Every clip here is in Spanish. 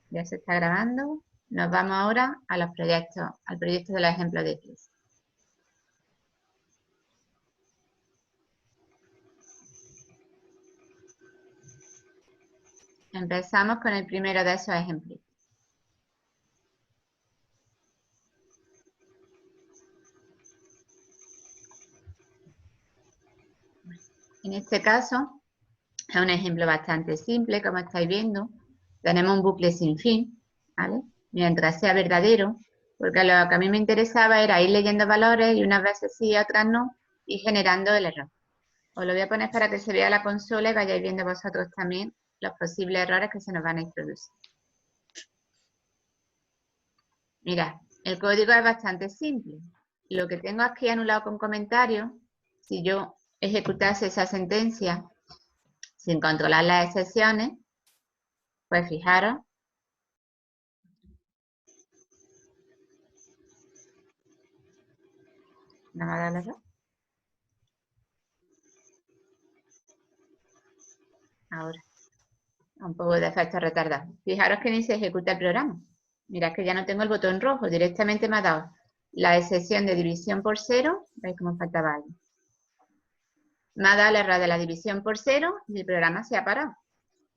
Ya se está grabando. Nos vamos ahora a los proyectos, al proyecto de los ejemplos de crisis. Empezamos con el primero de esos ejemplos. En este caso, es un ejemplo bastante simple, como estáis viendo. Tenemos un bucle sin fin, ¿vale? Mientras sea verdadero, porque lo que a mí me interesaba era ir leyendo valores y unas veces sí, otras no, y generando el error. Os lo voy a poner para que se vea la consola y vayáis viendo vosotros también los posibles errores que se nos van a introducir. Mirad, el código es bastante simple. Lo que tengo aquí anulado con comentarios, si yo ejecutase esa sentencia sin controlar las excepciones, pues fijaros, ¿no me ha dado el error? Ahora, un poco de efecto retardado. Fijaros que ni se ejecuta el programa. Mirad que ya no tengo el botón rojo, directamente me ha dado la excepción de división por 0, veis cómo faltaba algo. Me ha dado el error de la división por 0 y el programa se ha parado.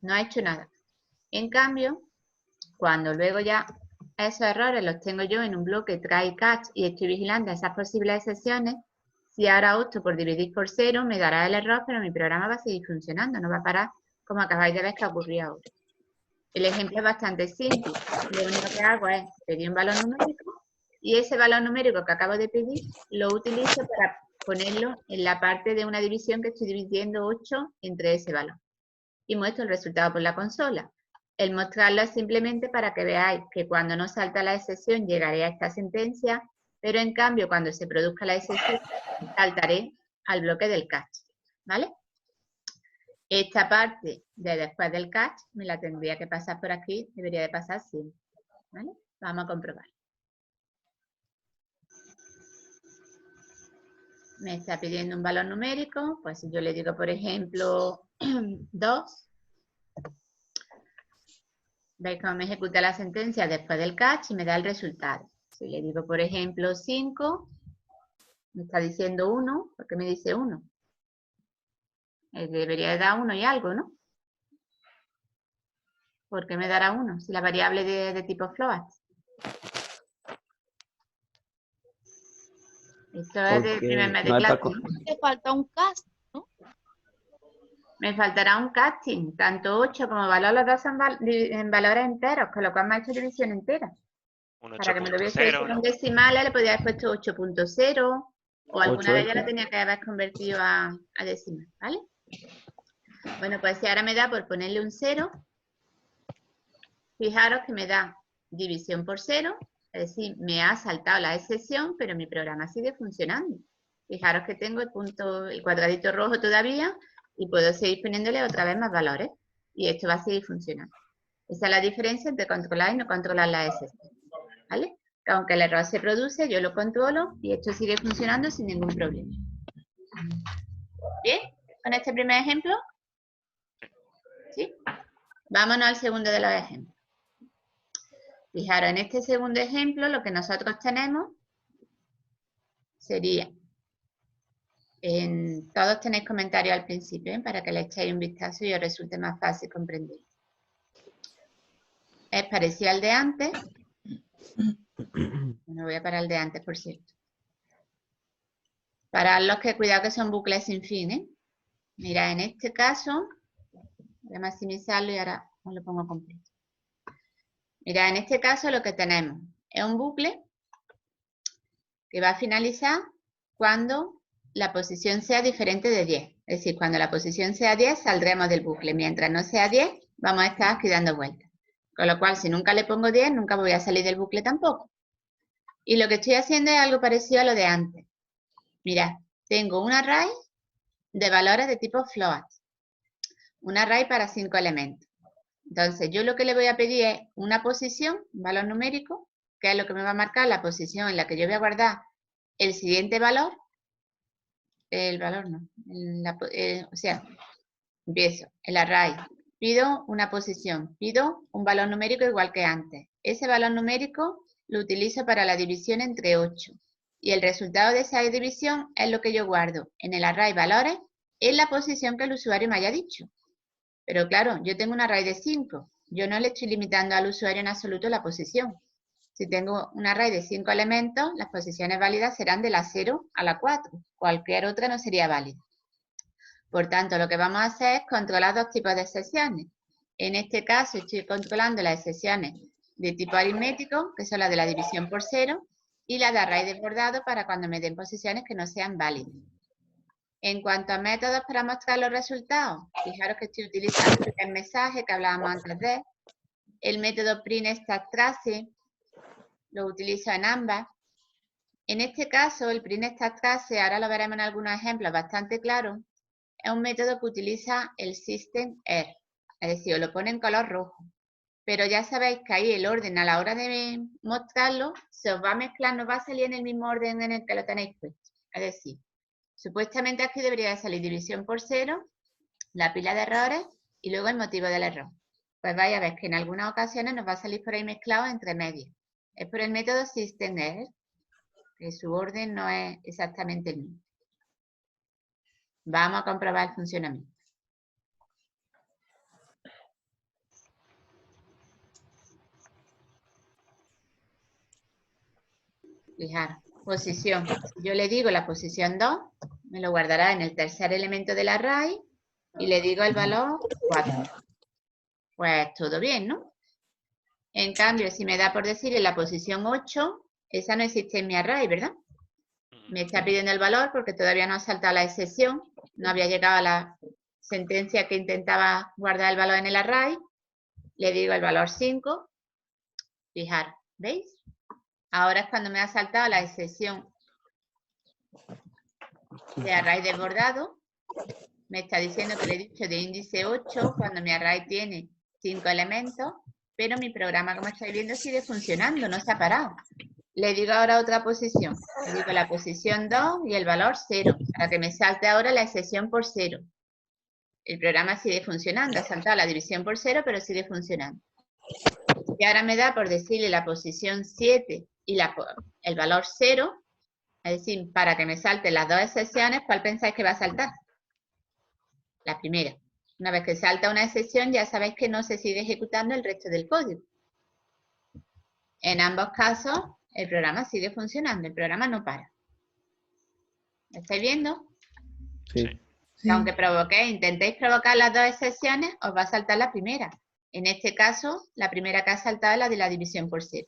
No ha hecho nada. En cambio, cuando luego ya esos errores los tengo yo en un bloque try catch y estoy vigilando esas posibles excepciones, si ahora opto por dividir por 0, me dará el error, pero mi programa va a seguir funcionando, no va a parar como acabáis de ver que ha ocurrido ahora. El ejemplo es bastante simple. Lo único que hago es pedir un valor numérico y ese valor numérico que acabo de pedir lo utilizo para ponerlo en la parte de una división que estoy dividiendo 8 entre ese valor. Y muestro el resultado por la consola. El mostrarlo es simplemente para que veáis que cuando no salta la excepción llegaré a esta sentencia, pero en cambio cuando se produzca la excepción saltaré al bloque del catch, ¿vale? Esta parte de después del catch me la tendría que pasar por aquí, debería de pasar siempre, ¿vale? Vamos a comprobar. Me está pidiendo un valor numérico, pues si yo le digo, por ejemplo, 2, veis cómo me ejecuta la sentencia después del catch y me da el resultado. Si le digo, por ejemplo, 5, me está diciendo 1, ¿por qué me dice 1? Debería de dar 1 y algo, ¿no? ¿Por qué me dará 1? Si la variable de tipo float. Esto es del primer mes de clase. Te falta un cast, ¿no? Me faltará un casting, tanto 8 como valor, los dos son en valores enteros, con lo cual me ha hecho división entera. Para que me lo hubiese hecho con decimales, le podría haber puesto 8.0 o alguna de ellas la tenía que haber convertido a decimal, ¿vale? Bueno, pues si ahora me da por ponerle un 0, fijaros que me da división por 0, es decir, me ha saltado la excepción, pero mi programa sigue funcionando. Fijaros que tengo el cuadradito rojo todavía y puedo seguir poniéndole otra vez más valores. Y esto va a seguir funcionando. Esa es la diferencia entre controlar y no controlar la excepción, ¿vale? Que aunque el error se produce, yo lo controlo y esto sigue funcionando sin ningún problema. ¿Bien? ¿Con este primer ejemplo? ¿Sí? Vámonos al segundo de los ejemplos. Fijaros, en este segundo ejemplo, lo que nosotros tenemos sería, todos tenéis comentarios al principio, ¿eh? Para que le echéis un vistazo y os resulte más fácil comprender. Es parecido al de antes. Me voy a parar el de antes, por cierto. Para los que cuidado que son bucles sin fin, ¿eh? Mira, en este caso, voy a maximizarlo y ahora os lo pongo completo. Mira, en este caso lo que tenemos es un bucle que va a finalizar cuando la posición sea diferente de 10. Es decir, cuando la posición sea 10, saldremos del bucle. Mientras no sea 10, vamos a estar aquí dando vueltas. Con lo cual, si nunca le pongo 10, nunca voy a salir del bucle tampoco. Y lo que estoy haciendo es algo parecido a lo de antes. Mirad, tengo un array de valores de tipo float. Un array para 5 elementos. Entonces, yo lo que le voy a pedir es una posición, un valor numérico, que es lo que me va a marcar la posición en la que yo voy a guardar el siguiente valor. El valor no. O sea, empiezo el array pido una posición, pido un valor numérico igual que antes. Ese valor numérico lo utilizo para la división entre 8. Y el resultado de esa división es lo que yo guardo en el array valores en la posición que el usuario me haya dicho. Pero claro, yo tengo un array de 5. Yo no le estoy limitando al usuario en absoluto la posición. Si tengo un array de 5 elementos, las posiciones válidas serán de la 0 a la 4. Cualquier otra no sería válida. Por tanto, lo que vamos a hacer es controlar dos tipos de excepciones. En este caso, estoy controlando las excepciones de tipo aritmético, que son las de la división por 0, y las de array desbordado para cuando me den posiciones que no sean válidas. En cuanto a métodos para mostrar los resultados, fijaros que estoy utilizando el mensaje que hablábamos antes de. El método printStatTrace lo utilizo en ambas. En este caso, el printStatTrace, ahora lo veremos en algunos ejemplos bastante claros, es un método que utiliza el system error, es decir, os lo pone en color rojo. Pero ya sabéis que ahí el orden a la hora de mostrarlo se os va a mezclar, no va a salir en el mismo orden en el que lo tenéis puesto. Es decir, supuestamente aquí debería de salir división por 0, la pila de errores y luego el motivo del error. Pues vais a ver que en algunas ocasiones nos va a salir por ahí mezclado entre medias. Es por el método system error, que su orden no es exactamente el mismo. Vamos a comprobar el funcionamiento. Fijaros, posición. Si yo le digo la posición 2, me lo guardará en el tercer elemento del array y le digo el valor 4. Pues todo bien, ¿no? En cambio, si me da por decirle la posición 8, esa no existe en mi array, ¿verdad? Me está pidiendo el valor porque todavía no ha saltado la excepción, no había llegado a la sentencia que intentaba guardar el valor en el array. Le digo el valor 5. Fijaros, ¿veis? Ahora es cuando me ha saltado la excepción de array desbordado. Me está diciendo que le he dicho de índice 8 cuando mi array tiene 5 elementos, pero mi programa, como estáis viendo, sigue funcionando, no se ha parado. Le digo ahora otra posición. Le digo la posición 2 y el valor 0, para que me salte ahora la excepción por 0. El programa sigue funcionando, ha saltado la división por 0, pero sigue funcionando. Y ahora me da por decirle la posición 7 y el valor 0, es decir, para que me salten las dos excepciones, ¿cuál pensáis que va a saltar? La primera. Una vez que salta una excepción, ya sabéis que no se sigue ejecutando el resto del código. En ambos casos, el programa sigue funcionando, el programa no para. ¿Lo estáis viendo? Sí. Que aunque intentéis provocar las dos excepciones, os va a saltar la primera. En este caso, la primera que ha saltado es la de la división por 0.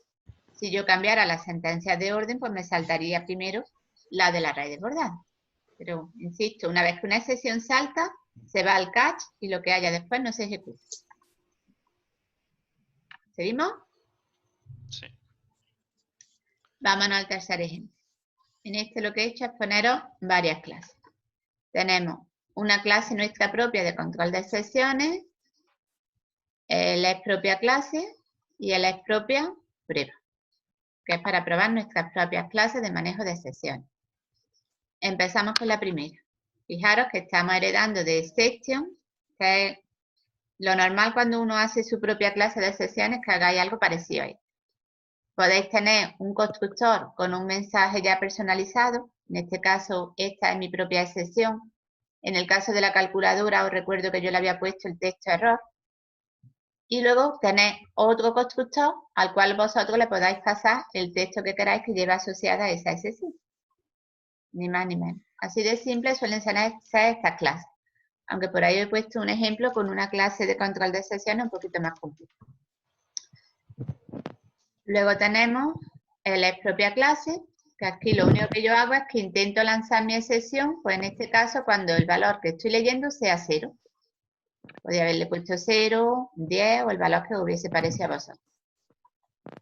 Si yo cambiara las sentencias de orden, pues me saltaría primero la del array desbordado. Pero, insisto, una vez que una excepción salta, se va al catch y lo que haya después no se ejecuta. ¿Seguimos? Sí. Vámonos al tercer ejemplo. En este lo que he hecho es poneros varias clases. Tenemos una clase nuestra propia de control de excepciones, el es propia clase y el es propia prueba, que es para probar nuestras propias clases de manejo de excepciones. Empezamos con la primera. Fijaros que estamos heredando de exception, que es lo normal cuando uno hace su propia clase de excepciones, que hagáis algo parecido a esto. Podéis tener un constructor con un mensaje ya personalizado. En este caso, esta es mi propia excepción. En el caso de la calculadora, os recuerdo que yo le había puesto el texto error. Y luego tenéis otro constructor al cual vosotros le podáis pasar el texto que queráis que lleve asociada a esa excepción. Ni más ni menos. Así de simple suelen ser estas clases. Aunque por ahí he puesto un ejemplo con una clase de control de excepciones un poquito más complicada. Luego tenemos el es propia clase, que aquí lo único que yo hago es que intento lanzar mi excepción, pues en este caso cuando el valor que estoy leyendo sea 0. Podría haberle puesto 0, 10 o el valor que hubiese parecido a vosotros.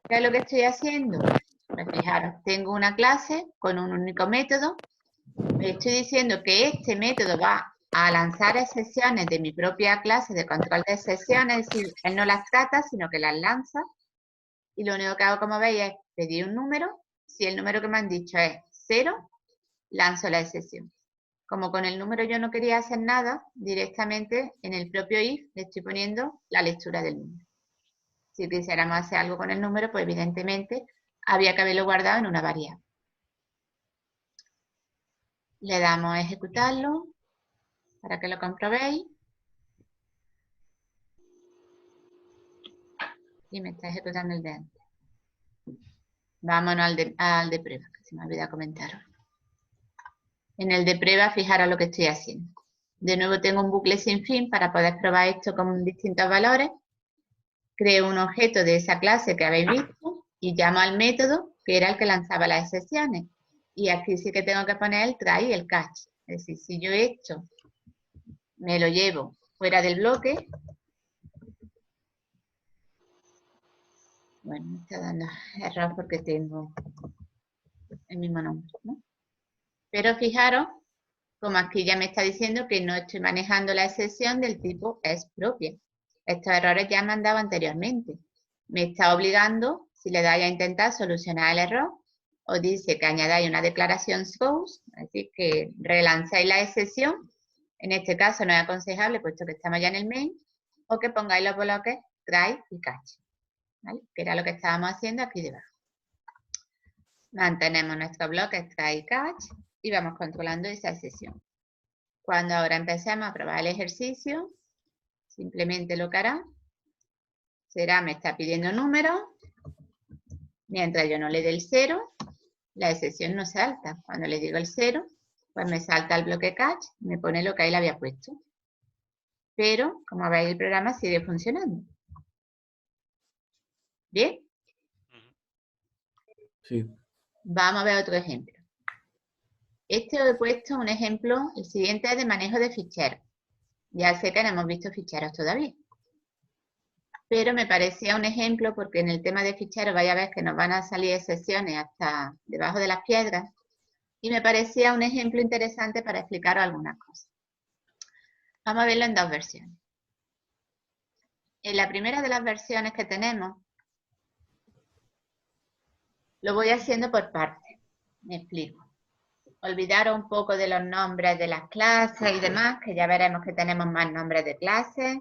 ¿Qué es lo que estoy haciendo? Pues fijaros, tengo una clase con un único método. Le estoy diciendo que este método va a lanzar excepciones de mi propia clase de control de excepciones, es decir, él no las trata, sino que las lanza. Y lo único que hago, como veis, es pedir un número. Si el número que me han dicho es 0, lanzo la excepción. Como con el número yo no quería hacer nada, directamente en el propio if le estoy poniendo la lectura del número. Si quisiéramos hacer algo con el número, pues evidentemente había que haberlo guardado en una variable. Le damos a ejecutarlo para que lo comprobéis. Y me está ejecutando el de antes. Vámonos al de prueba, que se me olvidó comentaros. En el de prueba, fijaros lo que estoy haciendo. De nuevo tengo un bucle sin fin para poder probar esto con distintos valores. Creo un objeto de esa clase que habéis visto y llamo al método que era el que lanzaba las excepciones. Y aquí sí que tengo que poner el try y el catch. Es decir, si yo esto me lo llevo fuera del bloque, bueno, me está dando error porque tengo el mismo nombre, ¿no? Pero fijaros, como aquí ya me está diciendo que no estoy manejando la excepción del tipo es propia. Estos errores ya me han dado anteriormente. Me está obligando, si le dais a intentar solucionar el error, os dice que añadáis una declaración suppose, es decir, que relancéis la excepción. En este caso no es aconsejable, puesto que estamos ya en el main, o que pongáis los bloques try y catch, ¿vale? Que era lo que estábamos haciendo aquí debajo. Mantenemos nuestro bloque try y catch y vamos controlando esa excepción. Cuando ahora empecemos a probar el ejercicio, simplemente lo que hará será, me está pidiendo números, mientras yo no le dé el 0, la excepción no salta. Cuando le digo el 0, pues me salta el bloque catch, me pone lo que ahí le había puesto. Pero, como veis, el programa sigue funcionando. ¿Bien? Sí. Vamos a ver otro ejemplo. Este os he puesto un ejemplo, el siguiente es de manejo de ficheros. Ya sé que no hemos visto ficheros todavía. Pero me parecía un ejemplo porque en el tema de ficheros vaya a ver que nos van a salir excepciones hasta debajo de las piedras y me parecía un ejemplo interesante para explicaros algunas cosas. Vamos a verlo en dos versiones. En la primera de las versiones que tenemos, lo voy haciendo por partes. Me explico. Olvidaros un poco de los nombres de las clases y demás, que ya veremos que tenemos más nombres de clases.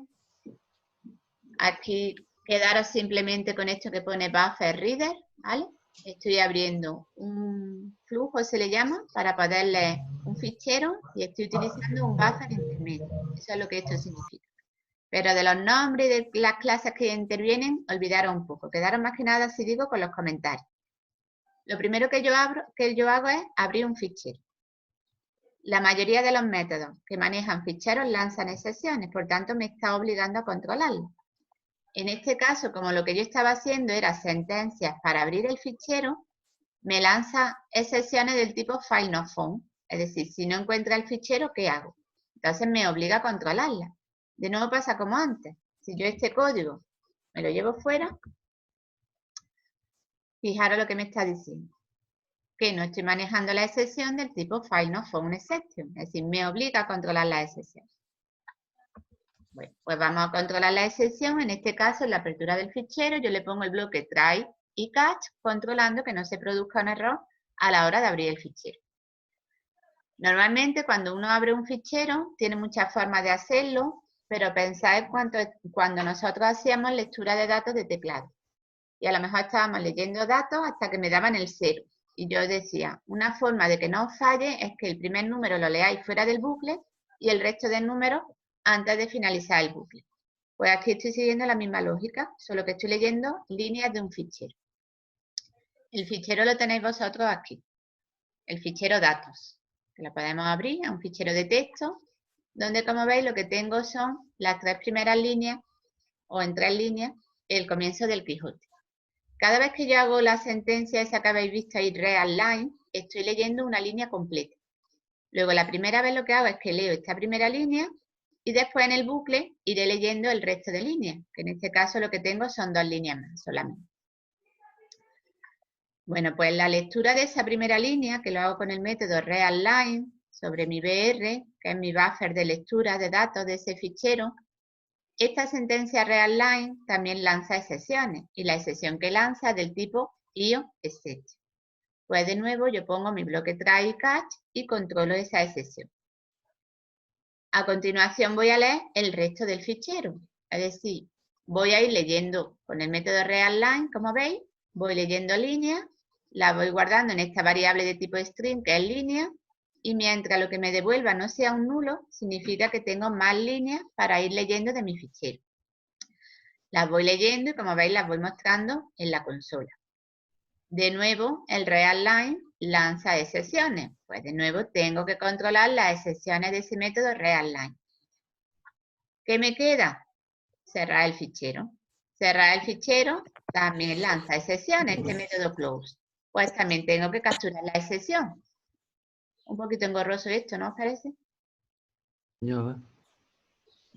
Aquí quedaros simplemente con esto que pone buffer reader, ¿vale? Estoy abriendo un flujo, se le llama, para poder leer un fichero y estoy utilizando un buffer intermedio. Eso es lo que esto significa. Pero de los nombres y de las clases que intervienen, olvidaros un poco. Quedaros más que nada, si digo, con los comentarios. Lo primero que yo hago es abrir un fichero. La mayoría de los métodos que manejan ficheros lanzan excepciones, por tanto me está obligando a controlarlo. En este caso, como lo que yo estaba haciendo era sentencias para abrir el fichero, me lanza excepciones del tipo file not found. Es decir, si no encuentra el fichero, ¿qué hago? Entonces me obliga a controlarla. De nuevo pasa como antes. Si yo este código me lo llevo fuera, fijaros lo que me está diciendo. Que no estoy manejando la excepción del tipo file not found exception. Es decir, me obliga a controlar la excepción. Bueno, pues vamos a controlar la excepción. En este caso, en la apertura del fichero, yo le pongo el bloque try y catch, controlando que no se produzca un error a la hora de abrir el fichero. Normalmente, cuando uno abre un fichero, tiene muchas formas de hacerlo, pero pensad cuando nosotros hacíamos lectura de datos de teclado. Y a lo mejor estábamos leyendo datos hasta que me daban el 0. Y yo decía, una forma de que no os falle es que el primer número lo leáis fuera del bucle y el resto del número antes de finalizar el bucle. Pues aquí estoy siguiendo la misma lógica, solo que estoy leyendo líneas de un fichero. El fichero lo tenéis vosotros aquí, el fichero datos, que lo podemos abrir, es un fichero de texto, donde como veis lo que tengo son las 3 primeras líneas, o en 3 líneas, el comienzo del Quijote. Cada vez que yo hago la sentencia esa que habéis visto ahí, real line, estoy leyendo una línea completa. Luego la primera vez lo que hago es que leo esta primera línea y después en el bucle iré leyendo el resto de líneas, que en este caso lo que tengo son 2 líneas más solamente. Bueno, pues la lectura de esa primera línea, que lo hago con el método realLine, sobre mi BR, que es mi buffer de lectura de datos de ese fichero, esta sentencia realLine también lanza excepciones, y la excepción que lanza es del tipo IOException. Pues de nuevo yo pongo mi bloque try y catch y controlo esa excepción. A continuación voy a leer el resto del fichero. Es decir, voy a ir leyendo con el método readline, como veis, voy leyendo líneas, la voy guardando en esta variable de tipo string, que es línea, y mientras lo que me devuelva no sea un nulo, significa que tengo más líneas para ir leyendo de mi fichero. Las voy leyendo y, como veis, las voy mostrando en la consola. De nuevo, el readline lanza excepciones. Pues de nuevo tengo que controlar las excepciones de ese método readline. ¿Qué me queda? Cerrar el fichero. Cerrar el fichero también lanza excepciones, este método close. Pues también tengo que capturar la excepción. Un poquito engorroso esto, ¿no os parece? Ya.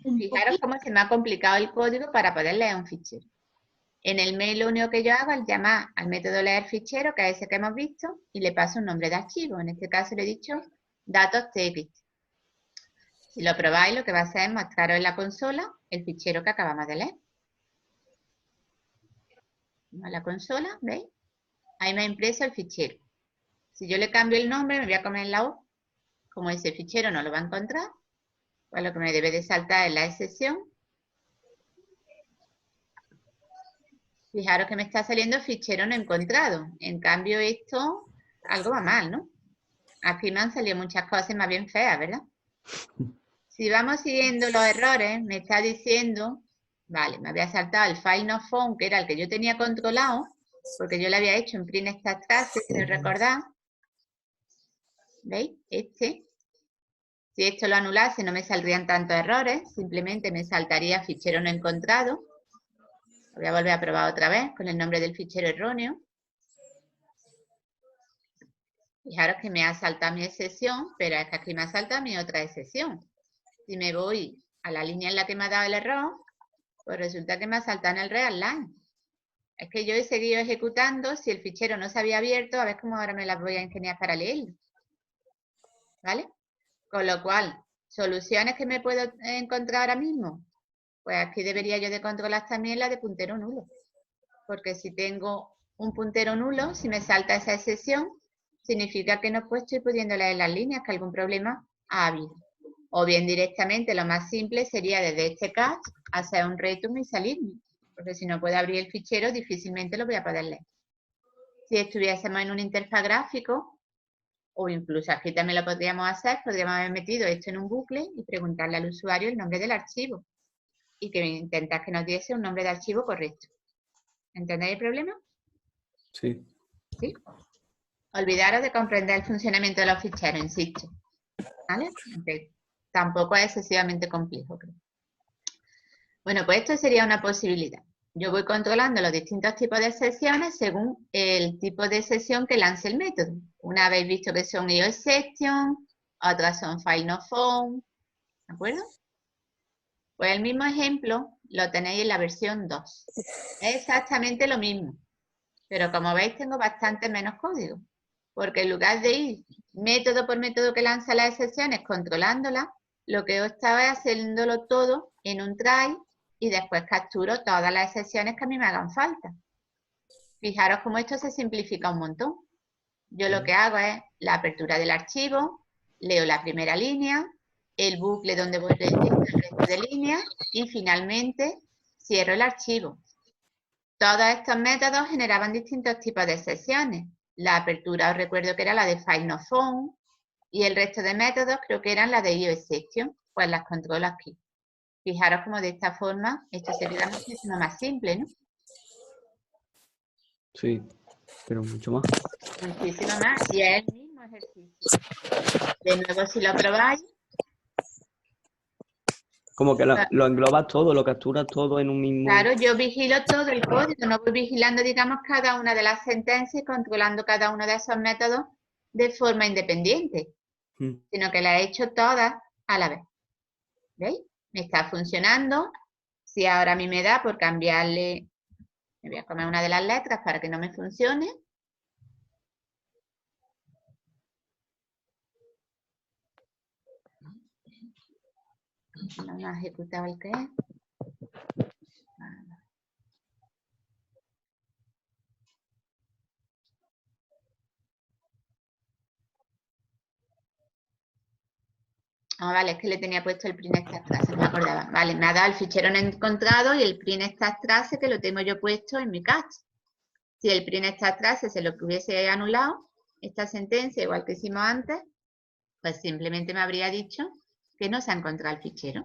Fijaros cómo se me ha complicado el código para poder leer un fichero. En el mail lo único que yo hago es llamar al método leer fichero, que es ese que hemos visto, y le paso un nombre de archivo. En este caso le he dicho datos txt. Si lo probáis, lo que va a hacer es mostraros en la consola el fichero que acabamos de leer. Vamos a la consola, ¿veis? Ahí me ha impreso el fichero. Si yo le cambio el nombre, me voy a comer la O. Como ese fichero no lo va a encontrar, pues lo que me debe de saltar es la excepción. Fijaros que me está saliendo fichero no encontrado. En cambio, esto, algo va mal, ¿no? Aquí me han salido muchas cosas más bien feas, ¿verdad? Si vamos siguiendo los errores, me está diciendo, vale, me había saltado el file not found, que era el que yo tenía controlado, porque yo le había hecho en print stack trace, si recordad. ¿Veis? Este. Si esto lo anulase, no me saldrían tantos errores, simplemente me saltaría fichero no encontrado. Lo voy a volver a probar otra vez con el nombre del fichero erróneo. Fijaros que me ha saltado mi excepción, pero es que aquí me ha saltado mi otra excepción. Si me voy a la línea en la que me ha dado el error, pues resulta que me ha saltado en el readline. Es que yo he seguido ejecutando, si el fichero no se había abierto, a ver cómo ahora me las voy a ingeniar para leerlo. ¿Vale? Con lo cual, ¿soluciones que me puedo encontrar ahora mismo? Pues aquí debería yo de controlar también la de puntero nulo. Porque si tengo un puntero nulo, si me salta esa excepción, significa que no estoy pudiendo leer las líneas, que algún problema ha habido. O bien directamente, lo más simple sería desde este catch hacer un return y salirme. Porque si no puedo abrir el fichero, difícilmente lo voy a poder leer. Si estuviésemos en un interfaz gráfico, o incluso aquí también lo podríamos hacer, podríamos haber metido esto en un bucle y preguntarle al usuario el nombre del archivo. Y que intentar que nos diese un nombre de archivo correcto. ¿Entendéis el problema? Sí. ¿Sí? Olvidaros de comprender el funcionamiento de los ficheros, insisto. ¿Vale? Okay. Tampoco es excesivamente complejo, creo. Bueno, pues esto sería una posibilidad. Yo voy controlando los distintos tipos de excepciones según el tipo de excepción que lance el método. Una habéis visto que son IOException, otras son file not found, ¿de acuerdo? Pues el mismo ejemplo lo tenéis en la versión 2. Es exactamente lo mismo, pero como veis tengo bastante menos código, porque en lugar de ir método por método que lanza las excepciones, controlándolas, lo que he estado es haciéndolo todo en un try y después capturo todas las excepciones que a mí me hagan falta. Fijaros cómo esto se simplifica un montón. Yo lo que hago es la apertura del archivo, leo la primera línea, el bucle donde voy leyendo el resto de líneas y finalmente cierro el archivo. Todos estos métodos generaban distintos tipos de excepciones. La apertura os recuerdo que era la de file not found y el resto de métodos creo que eran la de IOException, pues las controlo aquí. Fijaros cómo de esta forma esto se queda muchísimo más simple, ¿no? Sí, pero mucho más. Muchísimo más. Y es el mismo ejercicio. De nuevo, si lo probáis. Como que lo englobas todo, lo capturas todo en un mismo... Claro, yo vigilo todo el código, no voy vigilando, digamos, cada una de las sentencias y controlando cada uno de esos métodos de forma independiente, sino que las he hecho todas a la vez. ¿Veis? Me está funcionando. Si ahora a mí me da por cambiarle, me voy a comer una de las letras para que no me funcione. No me ha ejecutado el que es. Ah, vale, es que le tenía puesto el print estas clases, no me acordaba. Vale, me ha dado el fichero no encontrado y el print estas clases que lo tengo yo puesto en mi cache. Si el print estas clases se lo que hubiese anulado, esta sentencia, igual que hicimos antes, pues simplemente me habría dicho que no se ha encontrado el fichero.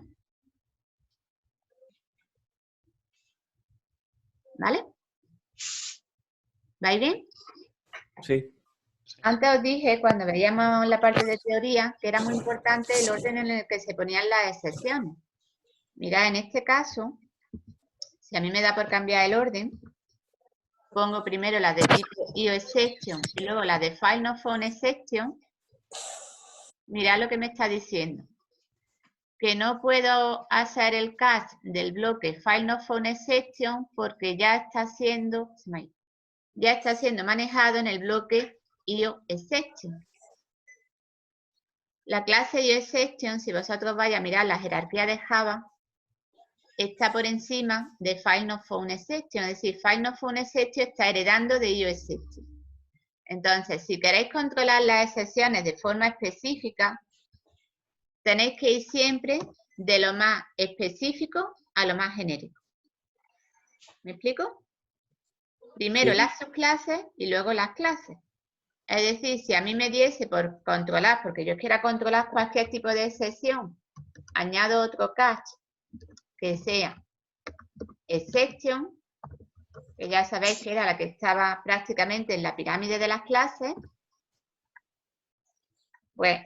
¿Vale? ¿Vais bien? Sí. Antes os dije, cuando veíamos la parte de teoría, que era muy importante el orden en el que se ponían las excepciones. Mirad, en este caso, si a mí me da por cambiar el orden, pongo primero la de tipo IOException y luego la de FileNotFoundException. Mirad lo que me está diciendo. Que no puedo hacer el catch del bloque FileNotFoundException porque ya está siendo manejado en el bloque IOException. La clase IOException, si vosotros vais a mirar la jerarquía de Java, está por encima de FileNotFoundException, es decir, FileNotFoundException está heredando de IOException. Entonces, si queréis controlar las excepciones de forma específica, tenéis que ir siempre de lo más específico a lo más genérico. ¿Me explico? Primero Sí. las subclases y luego las clases. Es decir, si a mí me diese por controlar, porque yo quiera controlar cualquier tipo de excepción, añado otro catch que sea exception, que ya sabéis que era la que estaba prácticamente en la pirámide de las clases, pues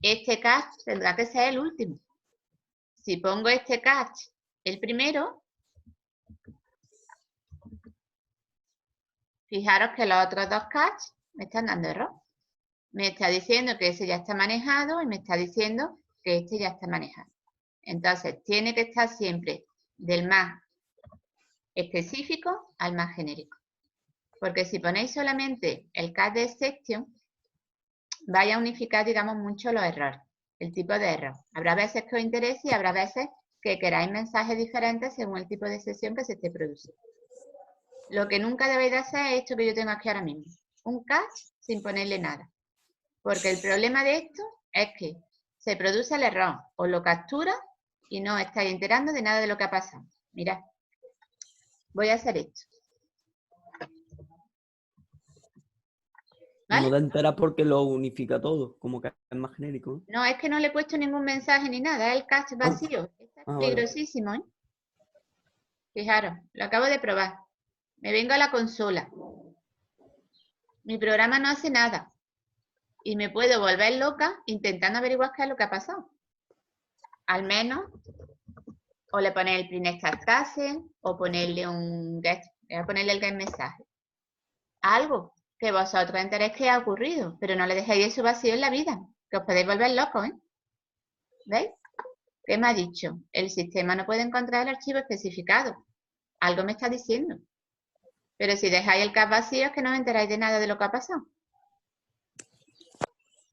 este catch tendrá que ser el último. Si pongo este catch el primero, fijaros que los otros dos catch me están dando error. Me está diciendo que ese ya está manejado y me está diciendo que este ya está manejado. Entonces, tiene que estar siempre del más específico al más genérico. Porque si ponéis solamente el catch de exception, vais a unificar, digamos, mucho los errores, el tipo de error. Habrá veces que os interese y habrá veces que queráis mensajes diferentes según el tipo de excepción que se esté produciendo. Lo que nunca debéis de hacer es esto que yo tengo aquí ahora mismo. Un catch sin ponerle nada. Porque el problema de esto es que se produce el error, os lo captura y no estáis enterando de nada de lo que ha pasado. Mirad, voy a hacer esto. ¿Vale? No te enteras porque lo unifica todo, como que es más genérico, ¿no? No, es que no le he puesto ningún mensaje ni nada, es el catch vacío. Esto es Vale. peligrosísimo, ¿eh? Fijaros, lo acabo de probar. Me vengo a la consola. Mi programa no hace nada. Y me puedo volver loca intentando averiguar qué es lo que ha pasado. Al menos, o le ponéis el print start clase, o ponerle un get, voy a ponerle el get mensaje. Algo que vosotros enteréis que ha ocurrido, pero no le dejéis eso vacío en la vida, que os podéis volver locos, ¿eh? ¿Veis? ¿Qué me ha dicho? El sistema no puede encontrar el archivo especificado. Algo me está diciendo. Pero si dejáis el CAP vacío es que no os enteráis de nada de lo que ha pasado.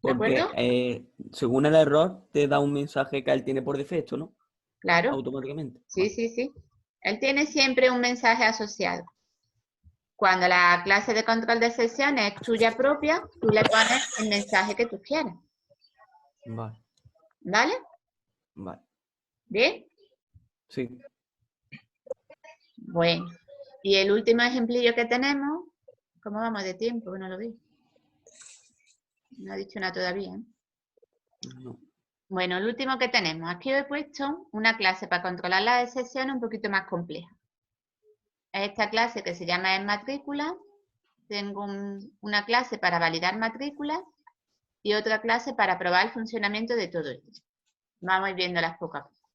¿De acuerdo? Porque según el error te da un mensaje que él tiene por defecto, ¿no? Claro. Automáticamente. Sí, sí, sí. Él tiene siempre un mensaje asociado. Cuando la clase de control de excepciones es tuya propia, tú le pones el mensaje que tú quieras. Vale. ¿Vale? Vale. ¿Bien? Sí. Bueno. Y el último ejemplillo que tenemos, ¿cómo vamos de tiempo? Que no lo vi. No he dicho nada todavía, ¿eh? No. Bueno, el último que tenemos. Aquí os he puesto una clase para controlar las excepciones un poquito más compleja. Esta clase que se llama matrícula. Tengo una clase para validar matrículas y otra clase para probar el funcionamiento de todo esto. Vamos a ir viéndolas poco a poco.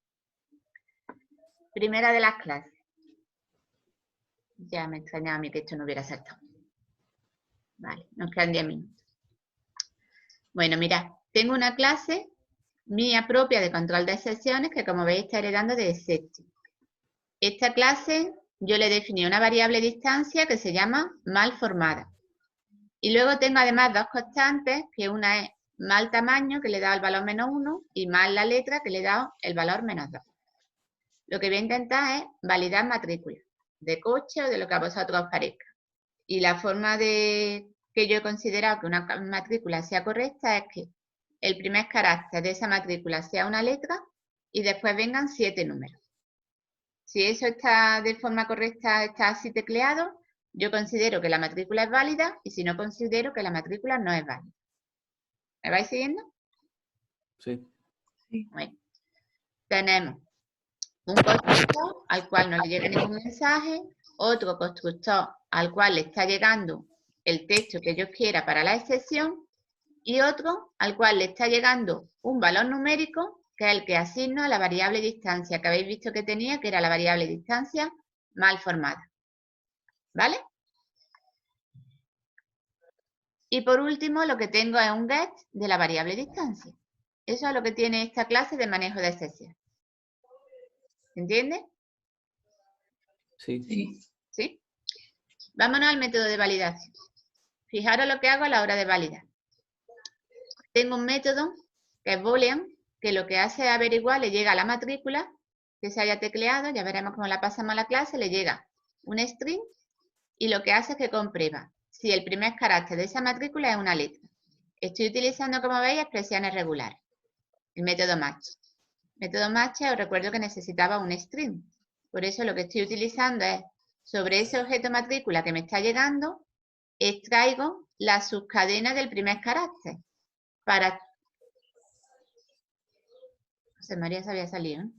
Primera de las clases. Ya me extrañaba a mí que esto no hubiera saltado. Vale, nos quedan 10 minutos. Bueno, mirad, tengo una clase mía propia de control de excepciones que, como veis, está heredando de exception. Esta clase yo le definí una variable distancia que se llama mal formada. Y luego tengo además dos constantes, que una es mal tamaño, que le he dado el valor -1, y mal la letra, que le he dado el valor -2. Lo que voy a intentar es validar matrícula, de coche o de lo que a vosotros os parezca. Y la forma que yo he considerado que una matrícula sea correcta es que el primer carácter de esa matrícula sea una letra y después vengan 7 números. Si eso está de forma correcta, está así tecleado, yo considero que la matrícula es válida y si no, considero que la matrícula no es válida. ¿Me vais siguiendo? Sí. Bueno, tenemos un constructor al cual no le llega ningún mensaje, otro constructor al cual le está llegando el texto que yo quiera para la excepción y otro al cual le está llegando un valor numérico que es el que asigno a la variable distancia que habéis visto que tenía, que era la variable distancia mal formada. ¿Vale? Y por último, lo que tengo es un get de la variable distancia. Eso es lo que tiene esta clase de manejo de excepción. ¿Se entiende? Sí. ¿Sí? Vámonos al método de validación. Fijaros lo que hago a la hora de validar. Tengo un método que es boolean, que lo que hace es averiguar, le llega a la matrícula que se haya tecleado, ya veremos cómo la pasamos a la clase, le llega un string y lo que hace es que comprueba si el primer carácter de esa matrícula es una letra. Estoy utilizando, como veis, expresiones regulares. El método match. Método match, os recuerdo que necesitaba un string. Por eso lo que estoy utilizando es, sobre ese objeto matrícula que me está llegando, extraigo la subcadena del primer carácter. Para... José María se había salido, ¿eh?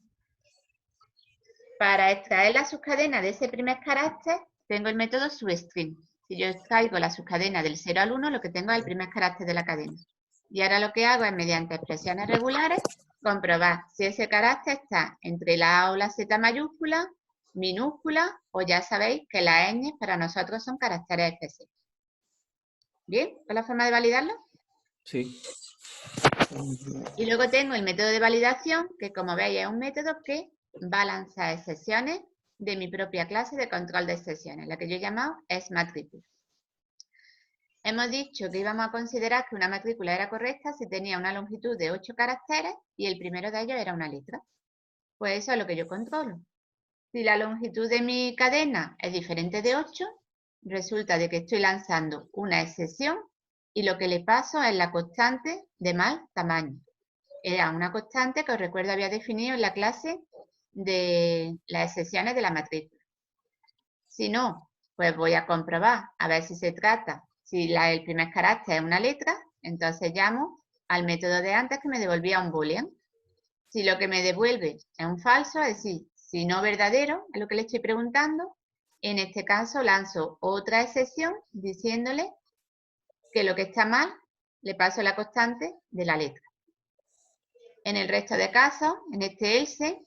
Para extraer la subcadena de ese primer carácter, tengo el método substring. Si yo extraigo la subcadena del 0 al 1, lo que tengo es el primer carácter de la cadena. Y ahora lo que hago es, mediante expresiones regulares, comprobar si ese carácter está entre la A o la Z mayúscula, minúscula, o ya sabéis que las ñ para nosotros son caracteres especiales. ¿Bien? ¿Es la forma de validarlo? Sí. Y luego tengo el método de validación, que como veis es un método que va a lanzar excepciones de mi propia clase de control de excepciones, la que yo he llamado es matrícula. Hemos dicho que íbamos a considerar que una matrícula era correcta si tenía una longitud de 8 caracteres y el primero de ellos era una letra. Pues eso es lo que yo controlo. Si la longitud de mi cadena es diferente de 8, resulta de que estoy lanzando una excepción y lo que le paso es la constante de mal tamaño. Era una constante que os recuerdo había definido en la clase de las excepciones de la matrícula. Si no, pues voy a comprobar a ver si se trata, si el primer carácter es una letra, entonces llamo al método de antes que me devolvía un boolean. Si lo que me devuelve es un falso, es decir, si no verdadero, es lo que le estoy preguntando, en este caso lanzo otra excepción diciéndole que lo que está mal le paso la constante de la letra. En el resto de casos, en este else,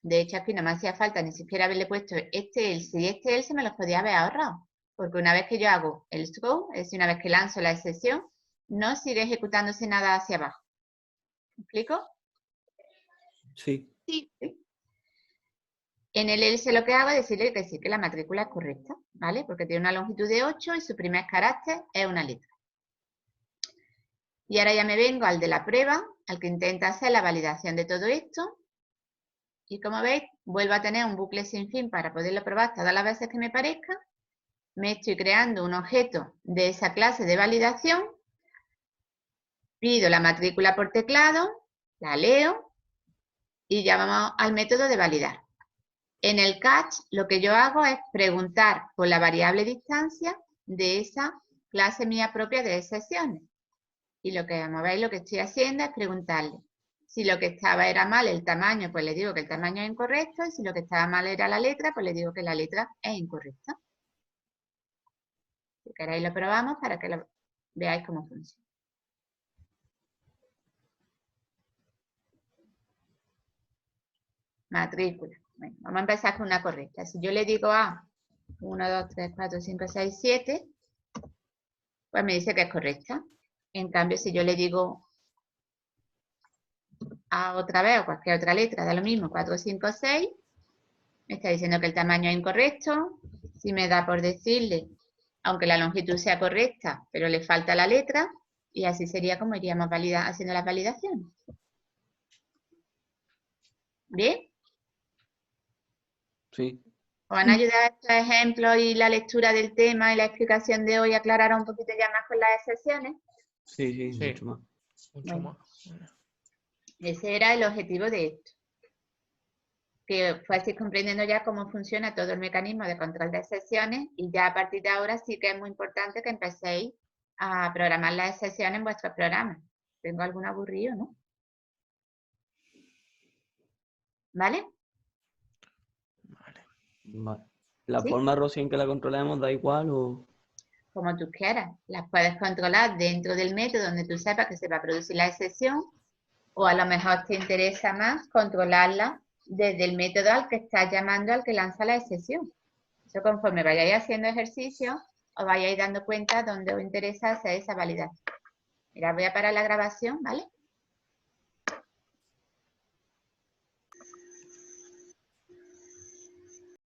de hecho aquí no me hacía falta ni siquiera haberle puesto este else y este else, me los podía haber ahorrado. Porque una vez que yo hago el throw, es decir, una vez que lanzo la excepción, no sigue ejecutándose nada hacia abajo. ¿Me explico? Sí. Sí. En el else lo que hago es decirle que sí, que la matrícula es correcta, ¿vale? Porque tiene una longitud de 8 y su primer carácter es una letra. Y ahora ya me vengo al de la prueba, al que intenta hacer la validación de todo esto. Y como veis, vuelvo a tener un bucle sin fin para poderlo probar todas las veces que me parezca. Me estoy creando un objeto de esa clase de validación. Pido la matrícula por teclado, la leo y ya vamos al método de validar. En el catch lo que yo hago es preguntar por la variable distancia de esa clase mía propia de excepciones. Y lo que, como veis, lo que estoy haciendo es preguntarle si lo que estaba era mal el tamaño, pues le digo que el tamaño es incorrecto, y si lo que estaba mal era la letra, pues le digo que la letra es incorrecta. Si queréis lo probamos para que lo veáis cómo funciona. Matrícula. Bueno, vamos a empezar con una correcta. Si yo le digo a 1, 2, 3, 4, 5, 6, 7, pues me dice que es correcta. En cambio, si yo le digo a otra vez o cualquier otra letra, da lo mismo, 4, 5, 6, me está diciendo que el tamaño es incorrecto. Si me da por decirle, aunque la longitud sea correcta, pero le falta la letra, y así sería como iríamos haciendo las validaciones. ¿Bien? Sí. ¿Os van a ayudar estos ejemplos y la lectura del tema y la explicación de hoy a aclarar un poquito ya más con las excepciones? Sí, mucho más. Mucho Bueno. más. Ese era el objetivo de esto. Que fueseis comprendiendo ya cómo funciona todo el mecanismo de control de excepciones y ya a partir de ahora sí que es muy importante que empecéis a programar las excepciones en vuestros programas. Tengo algún aburrido, ¿no? ¿Vale? Vale. ¿La ¿Sí? forma, Rosy, en que la controlemos da igual o...? Como tú quieras. Las puedes controlar dentro del método donde tú sepas que se va a producir la excepción, o a lo mejor te interesa más controlarla desde el método al que estás llamando al que lanza la excepción. Eso conforme vayáis haciendo ejercicio, os vayáis dando cuenta dónde os interesa hacer esa validación. Mira, voy a parar la grabación, ¿vale?